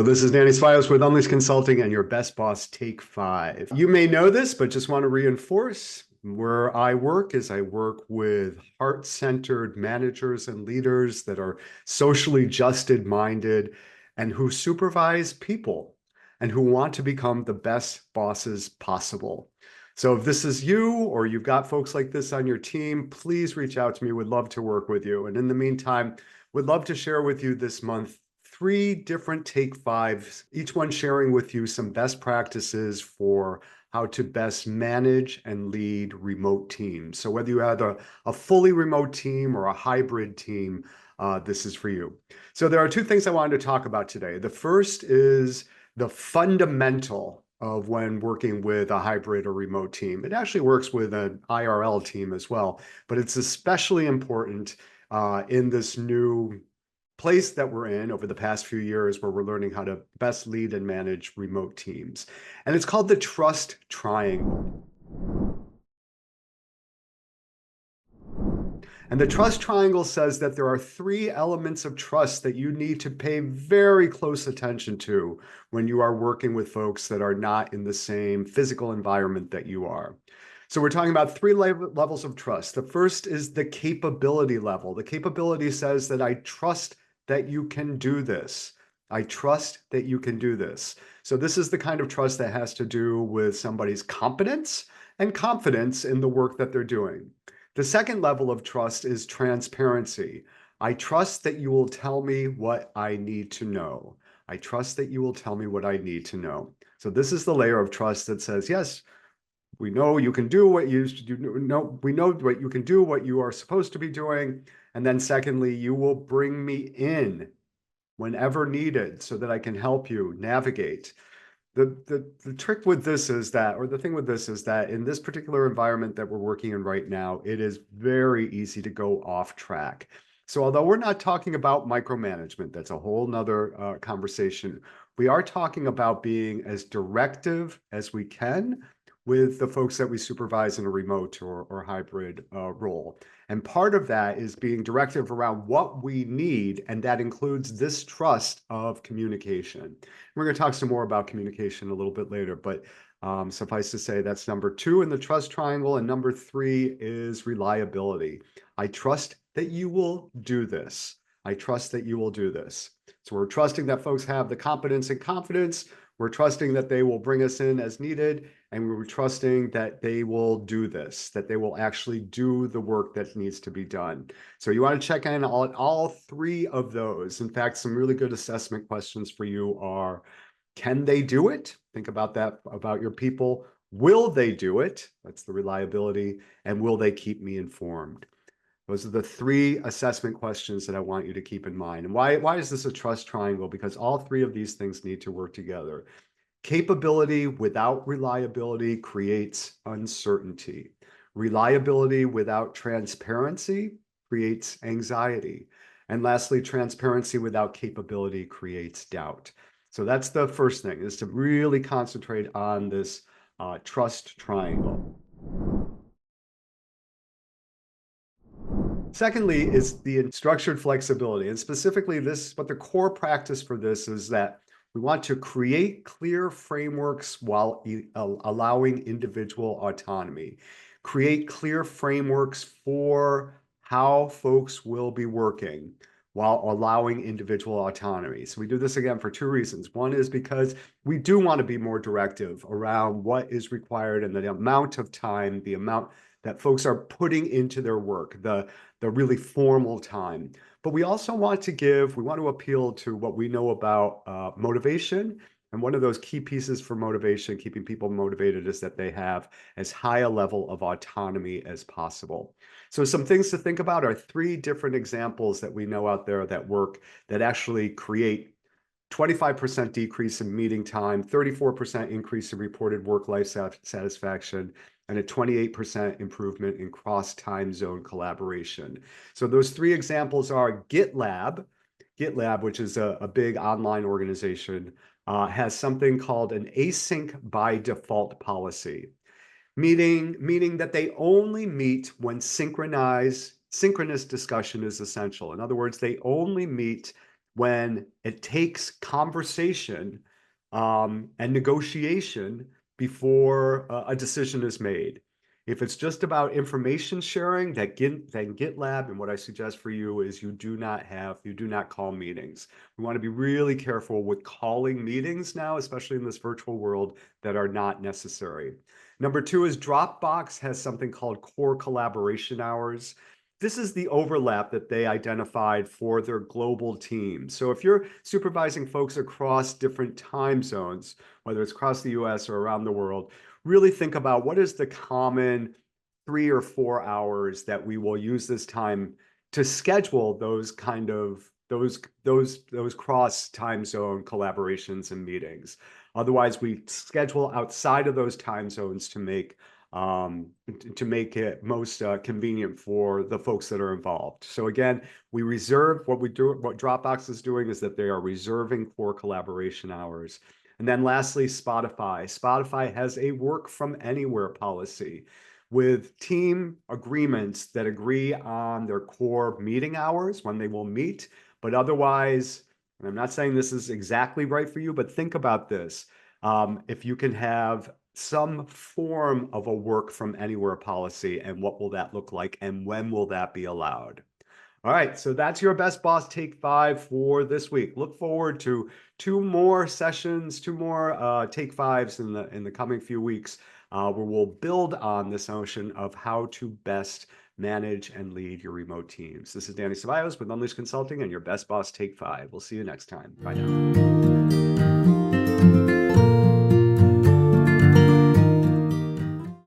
Hello, this is Danny Svios with Unleashed Consulting and your best boss, Take 5. You may know this, but just want to reinforce where I work is I work with heart-centered managers and leaders that are socially justed-minded and who supervise people and who want to become the best bosses possible. So if this is you or you've got folks like this on your team, please reach out to me. We'd love to work with you. And in the meantime, we'd love to share with you this month 3 different Take 5s, each one sharing with you some best practices for how to best manage and lead remote teams. So whether you have a fully remote team or a hybrid team, this is for you. So there are 2 things I wanted to talk about today. The first is the fundamental of when working with a hybrid or remote team. It actually works with an IRL team as well, but it's especially important in this new place that we're in over the past few years where we're learning how to best lead and manage remote teams. And it's called the trust triangle. And the trust triangle says that there are 3 elements of trust that you need to pay very close attention to when you are working with folks that are not in the same physical environment that you are. So we're talking about 3 levels of trust. The first is the capability level. The capability says that I trust that you can do this. I trust that you can do this. So this is the kind of trust that has to do with somebody's competence and confidence in the work that they're doing. The second level of trust is transparency. I trust that you will tell me what I need to know. I trust that you will tell me what I need to know. So this is the layer of trust that says, yes, we know you can do what we know what you can do, what you are supposed to be doing. And then secondly, you will bring me in whenever needed so that I can help you navigate. The trick with this is that, or the thing with this is that in this particular environment that we're working in right now, it is very easy to go off track. So although we're not talking about micromanagement, that's a whole nother conversation. We are talking about being as directive as we can with the folks that we supervise in a remote or hybrid role. And part of that is being directive around what we need, and that includes this trust of communication. We're going to talk some more about communication a little bit later, but suffice to say that's number 2 in the trust triangle, and number 3 is reliability. I trust that you will do this. I trust that you will do this. So we're trusting that folks have the competence and confidence. We're trusting that they will bring us in as needed, and we're trusting that they will do this, that they will actually do the work that needs to be done. So you want to check in on all 3 of those. In fact, some really good assessment questions for you are, can they do it? Think about that, about your people. Will they do it? That's the reliability. And will they keep me informed? Those are the 3 assessment questions that I want you to keep in mind. And why is this a trust triangle? Because all 3 of these things need to work together. Capability without reliability creates uncertainty. Reliability without transparency creates anxiety. And lastly, transparency without capability creates doubt. So that's the first thing, is to really concentrate on this trust triangle. Secondly is the structured flexibility. And specifically this, but the core practice for this is that we want to create clear frameworks while allowing individual autonomy. Create clear frameworks for how folks will be working while allowing individual autonomy. So we do this again for 2 reasons. One is because we do want to be more directive around what is required and the amount of time, the amount that folks are putting into their work, the really formal time. But we also want to appeal to what we know about motivation. And one of those key pieces for motivation, keeping people motivated, is that they have as high a level of autonomy as possible. So some things to think about are 3 different examples that we know out there that work, that actually create 25% decrease in meeting time, 34% increase in reported work-life satisfaction, and a 28% improvement in cross-time zone collaboration. So those 3 examples are GitLab. GitLab, which is a big online organization, has something called an async by default policy, meaning that they only meet when synchronous discussion is essential. In other words, they only meet when it takes conversation and negotiation before a decision is made. If it's just about information sharing, then GitLab, and what I suggest for you is you do not call meetings. We want to be really careful with calling meetings now, especially in this virtual world, that are not necessary. Number two is Dropbox has something called core collaboration hours. This is the overlap that they identified for their global team. So if you're supervising folks across different time zones, whether it's across the US or around the world, really think about what is the common 3 or 4 hours that we will use this time to schedule those kind of those cross time zone collaborations and meetings. Otherwise, we schedule outside of those time zones um, to make it most convenient for the folks that are involved. So again, we reserve what Dropbox is doing is that they are reserving core collaboration hours. And then lastly, Spotify. Spotify has a work from anywhere policy with team agreements that agree on their core meeting hours when they will meet, but otherwise, and I'm not saying this is exactly right for you, but think about this. If you can have some form of a work from anywhere policy, and what will that look like, and when will that be allowed? All right, so that's your best boss take 5 for this week. Look forward to 2 more sessions, 2 more take 5s in the coming few weeks, where we'll build on this notion of how to best manage and lead your remote teams. This is Danny Ceballos with Unleash Consulting and your best boss take 5. We'll see you next time. Bye now.